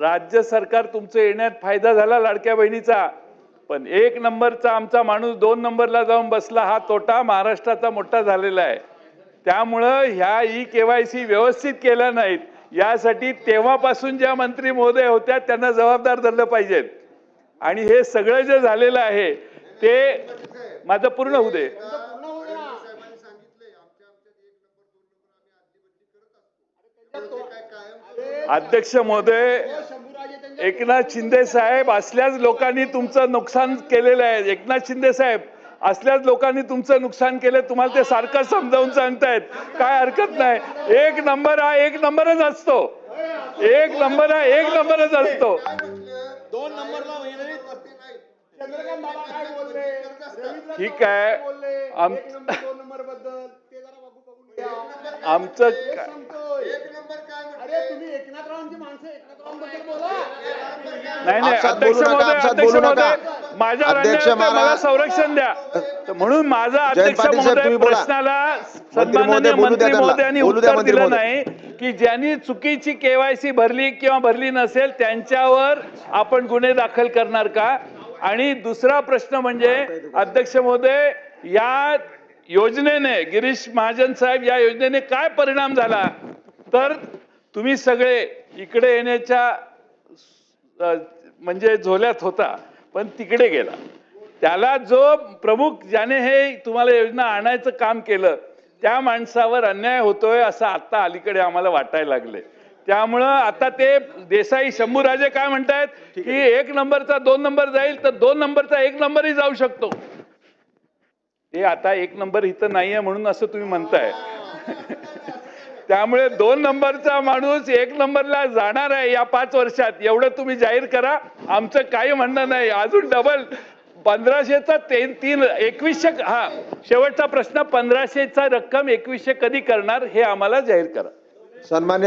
राज्य सरकार तुमचं येण्यात फायदा झाला लाडक्या बहिणीचा, पण 1 नंबरचा आमचा माणूस 2 नंबरला जाऊन बसला, हा तोटा महाराष्ट्राचा मोठा झालेला आहे। त्यामुळं ह्या ई-केवायसी व्यवस्थित केल्या नाहीत, यासाठी तेव्हापासून ज्या मंत्री महोदय होत्या त्यांना जबाबदार धरलं पाहिजे। आणि हे सगळं जे झालेलं आहे ते माझं पूर्ण होऊ दे। अध्यक्ष महोदय, एकनाथ शिंदे साहेब असल्याच लोकांनी तुमचं नुकसान केलेलं आहे। एकनाथ शिंदे साहेब असल्याच लोकांनी तुमचं नुकसान केलं, तुम्हाला ते सारखं समजावून सांगतायत, काय हरकत नाही। 1 नंबर हा 1 नंबरच असतो, 1 नंबर हा 1 नंबरच असतो। 2 नंबरला चंद्रकांत बाबा काय बोलले, ठीक आहे, 1 नंबर 2 नंबर बद्दल ते जरा बघून घ्या। आमचं अरे तुम्ही एकनाथरावांची माणसं एकनाथरावांबद्दल बोला। नाही अध्यक्ष महोदय माझ्यावर अन्याय होतोय, मला संरक्षण द्या। म्हणून माझा अध्यक्ष महोदय प्रश्नाला सन्माननीय मंत्री महोदयांनी उत्तर दिलं नाही की ज्यांनी चुकीची केवायसी भरली किंवा भरली नसेल त्यांच्यावर आपण गुन्हे दाखल करणार का। आणि दुसरा प्रश्न म्हणजे अध्यक्ष महोदय, या योजनेने गिरीश महाजन साहेब या योजनेने काय परिणाम झाला, तर तुम्ही सगळे इकडे येण्याच्या म्हणजे झोल्यात होता पण तिकडे गेला। त्याला जो प्रमुख ज्याने हे तुम्हाला योजना आणायचं काम केलं त्या माणसावर अन्याय होतोय असं आता अलीकडे आम्हाला वाटायला लागले। त्यामुळं आता ते देसाई शंभूराजे काय म्हणतायत की 1 नंबरचा 2 नंबर जाईल तर 2 नंबरचा 1 नंबरही जाऊ शकतो। हे आता 1 नंबर इथं नाहीये म्हणून असं तुम्ही म्हणताय। त्यामुळे 2 नंबरचा माणूस 1 नंबरला जाणार आहे या 5 वर्षात, एवढं तुम्ही जाहीर करा। आमचं काही म्हणणं नाही, अजून डबल 1500चा 2100 हा शेवटचा प्रश्न, 1500चा रक्कम 2100 कधी करणार हे आम्हाला जाहीर करा। सन्मान्य